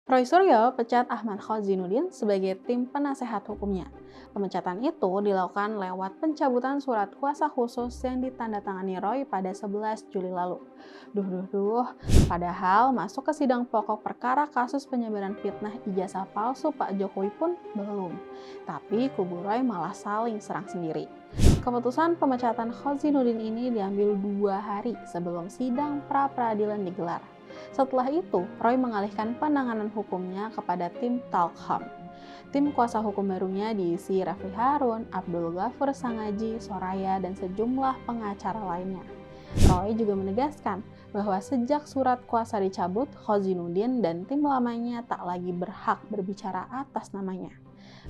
Roy Suryo pecat Ahmad Khozinuddin sebagai tim penasehat hukumnya. Pemecatan itu dilakukan lewat pencabutan surat kuasa khusus yang ditandatangani Roy pada 11 Juli lalu. Padahal masuk ke sidang pokok perkara kasus penyebaran fitnah ijazah palsu Pak Jokowi pun belum. Tapi kubu Roy malah saling serang sendiri. Keputusan pemecatan Khozinuddin ini diambil 2 hari sebelum sidang pra-peradilan digelar. Setelah itu, Roy mengalihkan penanganan hukumnya kepada tim Talkham. Tim kuasa hukum barunya diisi Refli Harun, Abdul Ghafur Sangaji, Soraya, dan sejumlah pengacara lainnya. Roy juga menegaskan bahwa sejak surat kuasa dicabut, Khozinuddin dan tim lamanya tak lagi berhak berbicara atas namanya.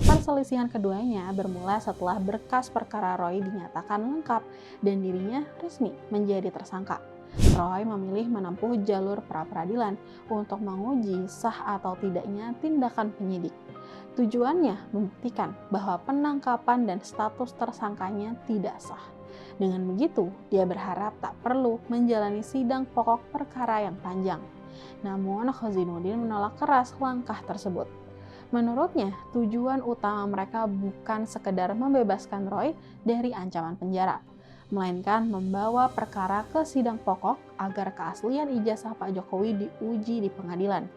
Perselisihan keduanya bermula setelah berkas perkara Roy dinyatakan lengkap dan dirinya resmi menjadi tersangka. Roy memilih menempuh jalur pra-peradilan untuk menguji sah atau tidaknya tindakan penyidik. Tujuannya membuktikan bahwa penangkapan dan status tersangkanya tidak sah. Dengan begitu, dia berharap tak perlu menjalani sidang pokok perkara yang panjang. Namun, Khozinuddin menolak keras langkah tersebut. Menurutnya, tujuan utama mereka bukan sekedar membebaskan Roy dari ancaman penjara, melainkan membawa perkara ke sidang pokok agar keaslian ijazah Pak Jokowi diuji di pengadilan.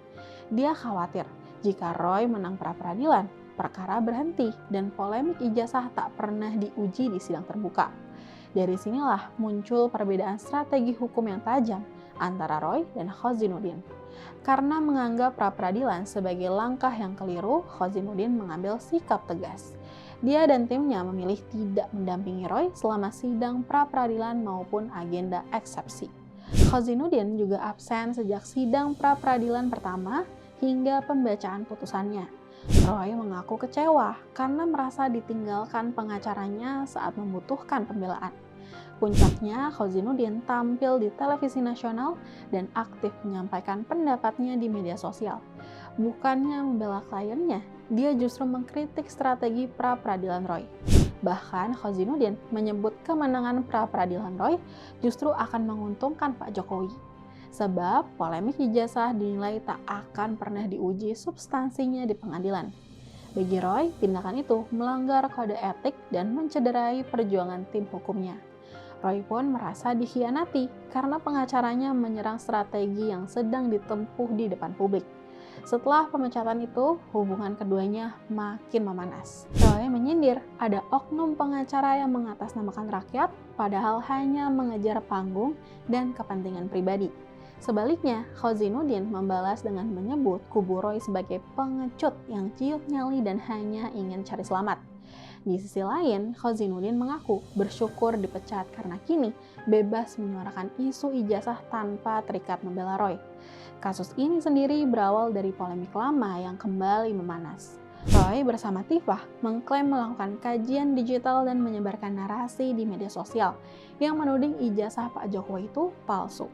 Dia khawatir jika Roy menang pra-peradilan, perkara berhenti dan polemik ijazah tak pernah diuji di sidang terbuka. Dari sinilah muncul perbedaan strategi hukum yang tajam antara Roy dan Khozinuddin. Karena menganggap pra-peradilan sebagai langkah yang keliru, Khozinuddin mengambil sikap tegas. Dia dan timnya memilih tidak mendampingi Roy selama sidang pra-peradilan maupun agenda eksepsi. Khozinuddin juga absen sejak sidang pra-peradilan pertama hingga pembacaan putusannya. Roy mengaku kecewa karena merasa ditinggalkan pengacaranya saat membutuhkan pembelaan. Puncaknya, Khozinuddin tampil di televisi nasional dan aktif menyampaikan pendapatnya di media sosial. Bukannya membela kliennya, dia justru mengkritik strategi pra-peradilan Roy. Bahkan Khozinuddin menyebut kemenangan pra-peradilan Roy justru akan menguntungkan Pak Jokowi. Sebab polemik ijazah dinilai tak akan pernah diuji substansinya di pengadilan. Bagi Roy, tindakan itu melanggar kode etik dan mencederai perjuangan tim hukumnya. Roy pun merasa dikhianati karena pengacaranya menyerang strategi yang sedang ditempuh di depan publik. Setelah pemecatan itu, hubungan keduanya makin memanas. Roy menyindir ada oknum pengacara yang mengatasnamakan rakyat, padahal hanya mengejar panggung dan kepentingan pribadi. Sebaliknya, Khozinuddin membalas dengan menyebut kubu Roy sebagai pengecut yang ciut nyali dan hanya ingin cari selamat. Di sisi lain, Khozinuddin mengaku bersyukur dipecat karena kini bebas menyuarakan isu ijazah tanpa terikat membela Roy. Kasus ini sendiri berawal dari polemik lama yang kembali memanas. Roy bersama Tifah mengklaim melakukan kajian digital dan menyebarkan narasi di media sosial yang menuding ijazah Pak Jokowi itu palsu.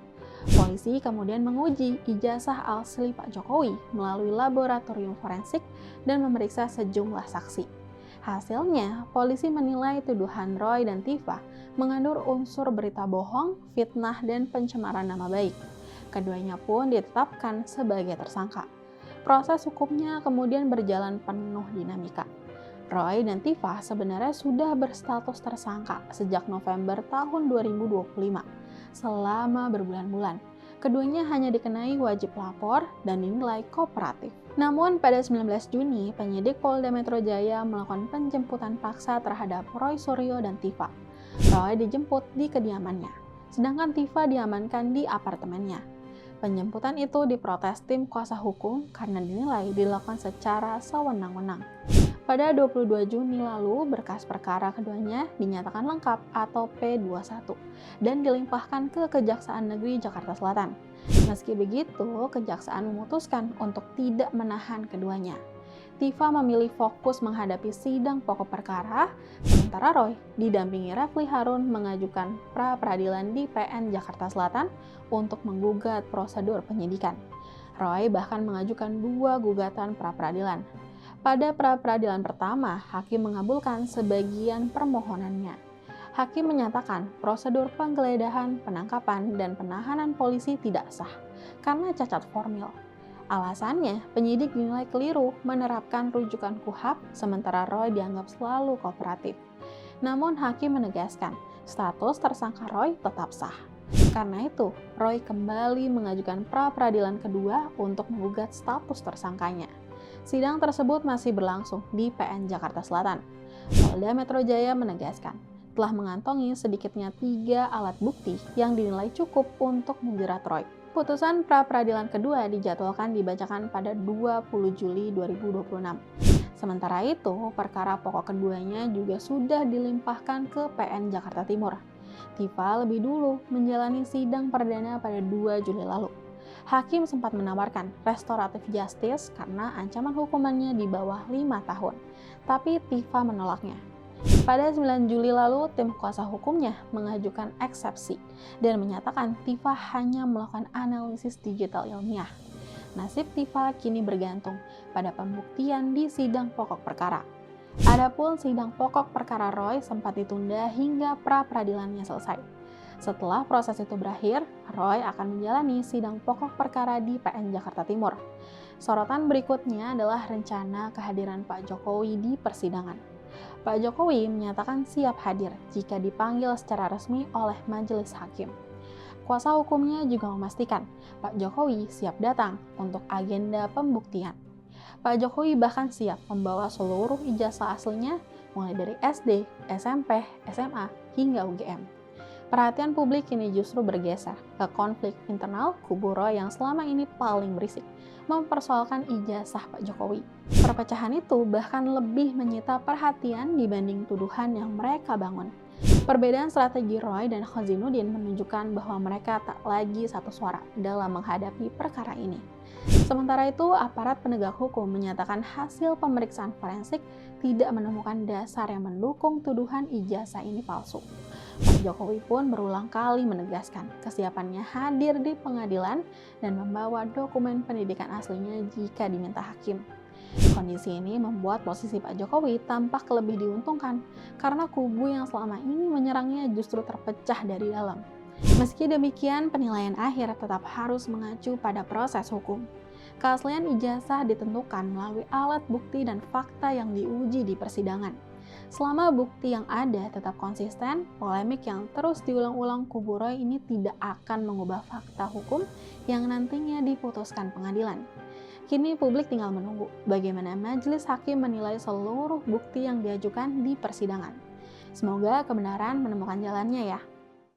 Polisi kemudian menguji ijazah asli Pak Jokowi melalui laboratorium forensik dan memeriksa sejumlah saksi. Hasilnya, polisi menilai tuduhan Roy dan Tifah mengandung unsur berita bohong, fitnah, dan pencemaran nama baik. Keduanya pun ditetapkan sebagai tersangka. Proses hukumnya kemudian berjalan penuh dinamika. Roy dan Tifah sebenarnya sudah berstatus tersangka sejak November tahun 2025, selama berbulan-bulan. Keduanya hanya dikenai wajib lapor dan dinilai kooperatif. Namun pada 19 Juni, penyidik Polda Metro Jaya melakukan penjemputan paksa terhadap Roy Suryo dan Tifah. Roy dijemput di kediamannya, sedangkan Tifah diamankan di apartemennya. Penjemputan itu diprotes tim kuasa hukum karena dinilai dilakukan secara sewenang-wenang. Pada 22 Juni lalu, berkas perkara keduanya dinyatakan lengkap atau P21 dan dilimpahkan ke Kejaksaan Negeri Jakarta Selatan. Meski begitu, Kejaksaan memutuskan untuk tidak menahan keduanya. Tifah memilih fokus menghadapi sidang pokok perkara, sementara Roy didampingi Refli Harun mengajukan pra-peradilan di PN Jakarta Selatan untuk menggugat prosedur penyidikan. Roy bahkan mengajukan 2 gugatan pra-peradilan. Pada pra-peradilan pertama, hakim mengabulkan sebagian permohonannya. Hakim menyatakan prosedur penggeledahan, penangkapan, dan penahanan polisi tidak sah karena cacat formil. Alasannya, penyidik dinilai keliru menerapkan rujukan KUHP sementara Roy dianggap selalu kooperatif. Namun hakim menegaskan, status tersangka Roy tetap sah. Karena itu, Roy kembali mengajukan pra-peradilan kedua untuk menggugat status tersangkanya. Sidang tersebut masih berlangsung di PN Jakarta Selatan. Polda Metro Jaya menegaskan, telah mengantongi sedikitnya 3 alat bukti yang dinilai cukup untuk menjerat Roy. Putusan pra-peradilan kedua dijadwalkan dibacakan pada 20 Juli 2026. Sementara itu, perkara pokok keduanya juga sudah dilimpahkan ke PN Jakarta Timur. Tifa lebih dulu menjalani sidang perdana pada 2 Juli lalu. Hakim sempat menawarkan restoratif justice karena ancaman hukumannya di bawah 5 tahun, tapi Tifa menolaknya. Pada 9 Juli lalu, tim kuasa hukumnya mengajukan eksepsi dan menyatakan Tifa hanya melakukan analisis digital ilmiah. Nasib Tifa kini bergantung pada pembuktian di sidang pokok perkara. Adapun sidang pokok perkara Roy sempat ditunda hingga pra-peradilannya selesai. Setelah proses itu berakhir, Roy akan menjalani sidang pokok perkara di PN Jakarta Timur. Sorotan berikutnya adalah rencana kehadiran Pak Jokowi di persidangan. Pak Jokowi menyatakan siap hadir jika dipanggil secara resmi oleh majelis hakim. Kuasa hukumnya juga memastikan Pak Jokowi siap datang untuk agenda pembuktian. Pak Jokowi bahkan siap membawa seluruh ijazah aslinya mulai dari SD, SMP, SMA, hingga UGM. Perhatian publik kini justru bergeser ke konflik internal kubu Roy yang selama ini paling berisik, mempersoalkan ijazah Pak Jokowi. Perpecahan itu bahkan lebih menyita perhatian dibanding tuduhan yang mereka bangun. Perbedaan strategi Roy dan Khozinuddin menunjukkan bahwa mereka tak lagi satu suara dalam menghadapi perkara ini. Sementara itu, aparat penegak hukum menyatakan hasil pemeriksaan forensik tidak menemukan dasar yang mendukung tuduhan ijazah ini palsu. Pak Jokowi pun berulang kali menegaskan kesiapannya hadir di pengadilan dan membawa dokumen pendidikan aslinya jika diminta hakim. Kondisi ini membuat posisi Pak Jokowi tampak lebih diuntungkan karena kubu yang selama ini menyerangnya justru terpecah dari dalam. Meski demikian, penilaian akhir tetap harus mengacu pada proses hukum. Keaslian ijazah ditentukan melalui alat bukti dan fakta yang diuji di persidangan. Selama bukti yang ada tetap konsisten, polemik yang terus diulang-ulang kubu Roy ini tidak akan mengubah fakta hukum yang nantinya diputuskan pengadilan. Kini publik tinggal menunggu bagaimana majelis hakim menilai seluruh bukti yang diajukan di persidangan. Semoga kebenaran menemukan jalannya ya.